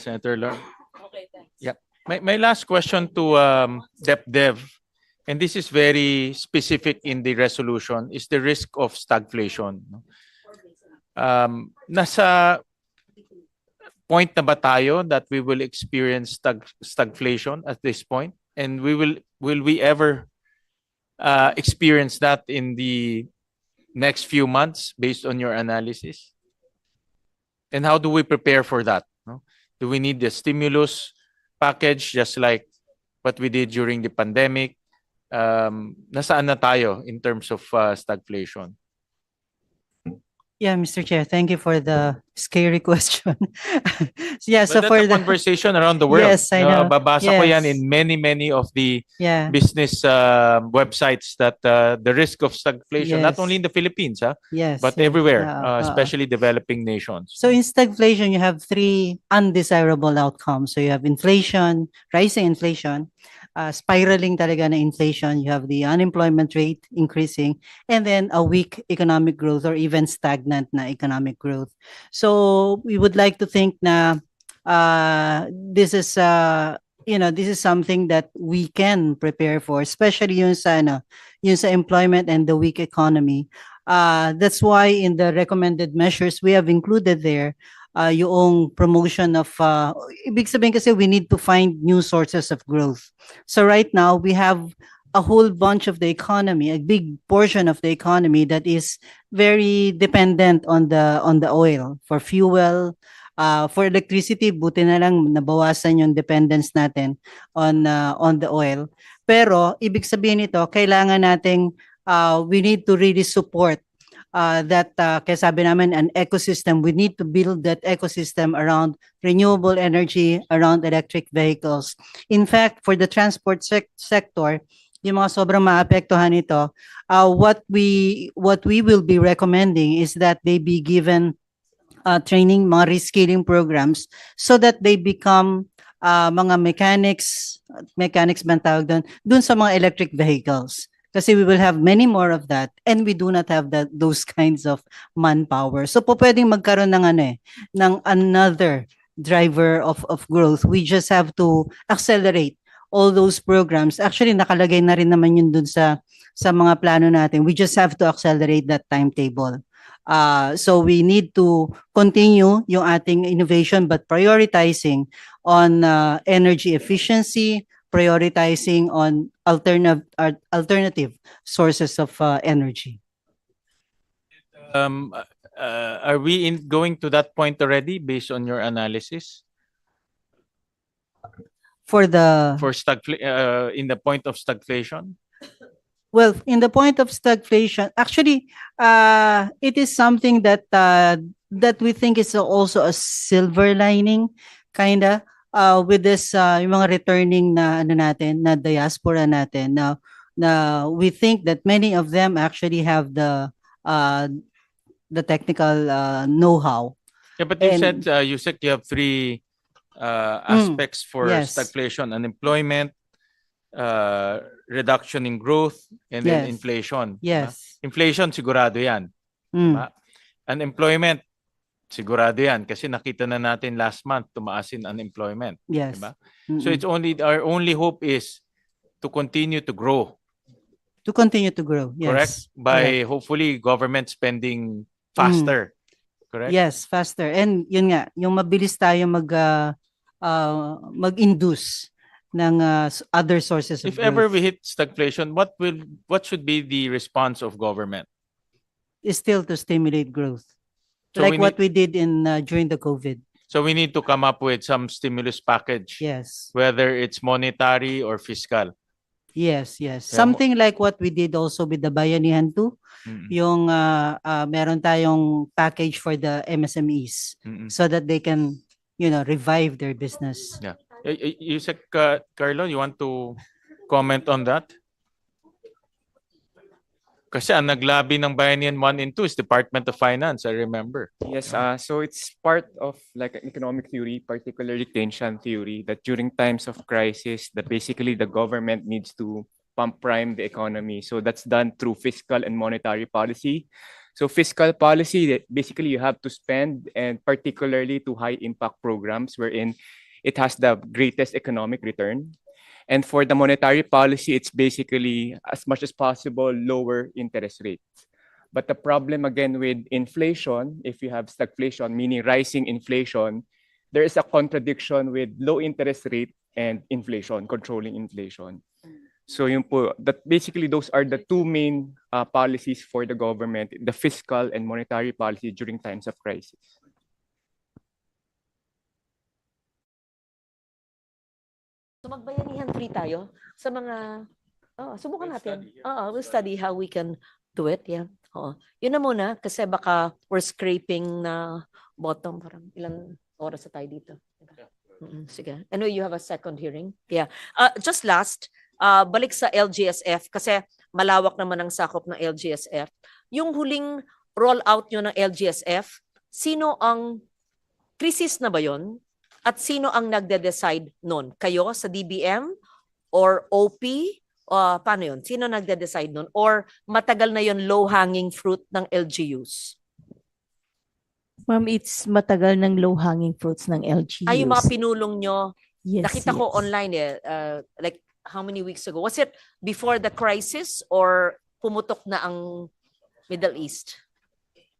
Senator Laura. Okay, thanks. Yeah. My last question to DepDev, and this is very specific in the resolution, is the risk of stagflation. Nasa point na ba tayo that we will experience stagflation at this point? And will we ever experience that in the next few months based on your analysis? And how do we prepare for that? No? Do we need the stimulus package just like what we did during the pandemic? Nasaan na tayo in terms of stagflation? Yeah, Mr. Chair, thank you for the scary question. Yeah, But so that's for a the conversation around the world. Yes, I know. Babasa ko yan Yes. in many of the yeah, business websites that the risk of stagflation, not Yes. only in the Philippines, yes, but yes, everywhere, yeah, especially developing nations. So in stagflation, you have three undesirable outcomes. So you have inflation, rising inflation, spiraling talaga na inflation. You have the unemployment rate increasing, and then a weak economic growth or even stagnant na economic growth. So we would like to think na this is this is something that we can prepare for, especially yung sa employment and the weak economy. That's why in the recommended measures we have included there yung promotion of ibig sabihin kasi we need to find new sources of growth. So right now we have a whole bunch of the economy, a big portion of the economy that is very dependent on the oil for fuel, for electricity. Buti na lang nabawasan yung dependence natin on the oil. Pero ibig sabihin nito, kailangan nating we need to really support that kaya sabi namin an ecosystem. We need to build that ecosystem around renewable energy, around electric vehicles. In fact, for the transport sector, yung mga sobrang maapektuhan nito, what we will be recommending is that they be given training, mga reskilling programs so that they become mga mechanics ba tawag doon sa mga electric vehicles. Kasi we will have many more of that and we do not have those kinds of manpower. So po pwedeng magkaroon ng another driver of growth. We just have to accelerate all those programs. Actually, nakalagay na rin naman yun dun sa mga plano natin. We just have to accelerate that timetable. So we need to continue yung ating innovation but prioritizing on energy efficiency, prioritizing on alternative sources of energy. Are we going to that point already based on your analysis? For in the point of stagflation? Well, in the point of stagflation, actually, it is something that we think is also a silver lining, kinda. With this yung mga returning na na diaspora natin na we think that many of them actually have the technical know-how. Yeah, but you said you have three aspects for Yes. stagflation: unemployment, reduction in growth, and then Yes. inflation. Yes. Inflation sigurado yan. Mm. Unemployment sigurado yan kasi nakita na natin last month tumaas in unemployment. Yes. Diba? So it's our only hope is to continue to grow. To continue to grow. Yes. Correct? By Correct. hopefully government spending faster. Correct? Yes, faster. And yun nga, yung mabilis tayo mag-induce ng other sources of If ever growth. we hit stagflation, what should be the response of government? Is still to stimulate growth. So like we what we did during the COVID. So we need to come up with some stimulus package, Yes. whether it's monetary or fiscal. Yes. Yeah, Something like what we did also with the Bayanihan 2, Mm-mm. yung meron tayong package for the MSMEs Mm-mm. so that they can, revive their business. Yeah. You said, Carlo, you want to comment on that? Kasi ang naglabi ng Bayanihan 1 and 2 is Department of Finance, I remember. Yes, so it's part of like economic theory, particularly Keynesian theory, that during times of crisis, that basically the government needs to pump prime the economy. So that's done through fiscal and monetary policy. So fiscal policy, basically you have to spend, and particularly to high impact programs wherein it has the greatest economic return. And for the monetary policy, it's basically as much as possible lower interest rates. But the problem again with inflation, if you have stagflation, meaning rising inflation, there is a contradiction with low interest rate and inflation, controlling inflation. So yun po, that basically those are the two main policies for the government, the fiscal and monetary policy during times of crisis. So magbayanihan 3 tayo sa mga subukan natin. We'll study how we can do it. Yeah. Yun na muna kasi baka we're scraping na bottom, parang ilang oras na tayo dito. Sige. Anyway, you have a second hearing. Yeah. Just last, balik sa LGSF kasi malawak naman ang sakop ng LGSF. Yung huling rollout nyo ng LGSF, sino ang krisis na ba yon? At sino ang nagde-decide nun? Kayo sa DBM or OP? Paano yun? Sino nagde-decide nun? Or matagal na yon low-hanging fruit ng LGUs? Ma'am, it's matagal ng low-hanging fruits ng LGUs. Ay, yung mga pinulong nyo, Yes, nakita ko yes. online like how many weeks ago? Was it before the crisis or pumutok na ang Middle East?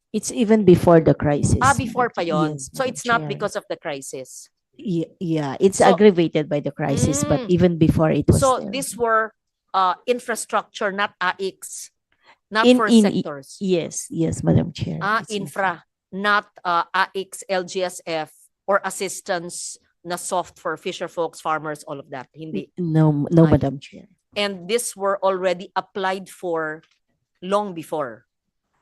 It's even before the crisis. Before pa yon. Yes, So Madam it's not Chair. because of the crisis. Yeah, it's So- aggravated by the crisis, but even before it was So there. these were infrastructure, not AX, not In- for in- sectors. Yes, Madam Chair. It's Infra, not AX, LGSF, or assistance na soft for fisher folks, farmers, all of that. Hindi. No, Ay. Madam Chair. And these were already applied for long before.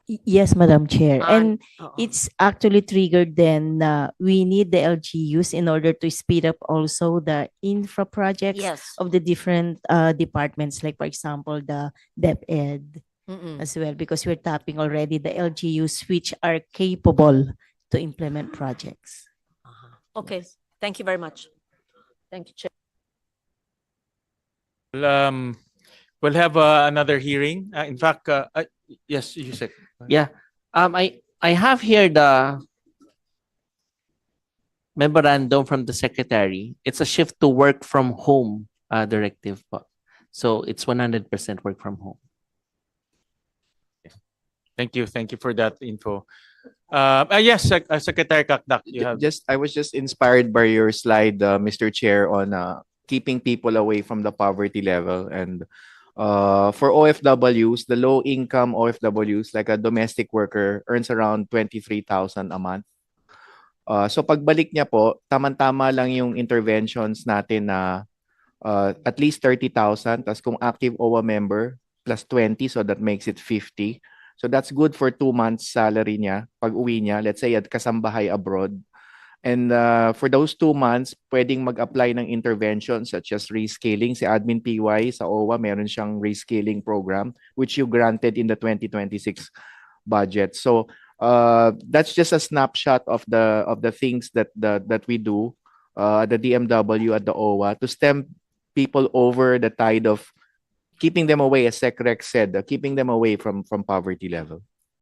Yes, Madam Chair. And Oo. it's actually triggered then we need the LGUs in order to speed up also the infra projects Yes. of the different departments, like for example, the DepEd Mm-mm. as well, because we're tapping already the LGUs which are capable to implement projects. Okay. Thank you very much. Thank you, Chair. We'll have another hearing. In fact, yes, you said. Yeah. I have here the memorandum from the secretary. It's a shift to work from home directive po. So it's 100% work from home. Thank you for that info. Yes, Secretary Kakdak, you have. I was just inspired by your slide, Mr. Chair, on keeping people away from the poverty level. And for OFWs, the low income OFWs, like a domestic worker, earns around 23,000 a month. So pagbalik niya po, tama-tama lang yung interventions natin na at least 30,000. Tas kung active OWA member, plus 20, so that makes it 50. So that's good for 2 months salary niya pag uwi niya. Let's say at kasambahay abroad. And for those 2 months, pwedeng mag-apply ng intervention such as reskilling. Si Admin PY sa OWA, meron siyang reskilling program which you granted in the 2026 budget. So that's just a snapshot of the things that we do, the DMW at the OWA, to stem people over the tide of keeping them away, as SecRec said, keeping them away from poverty level.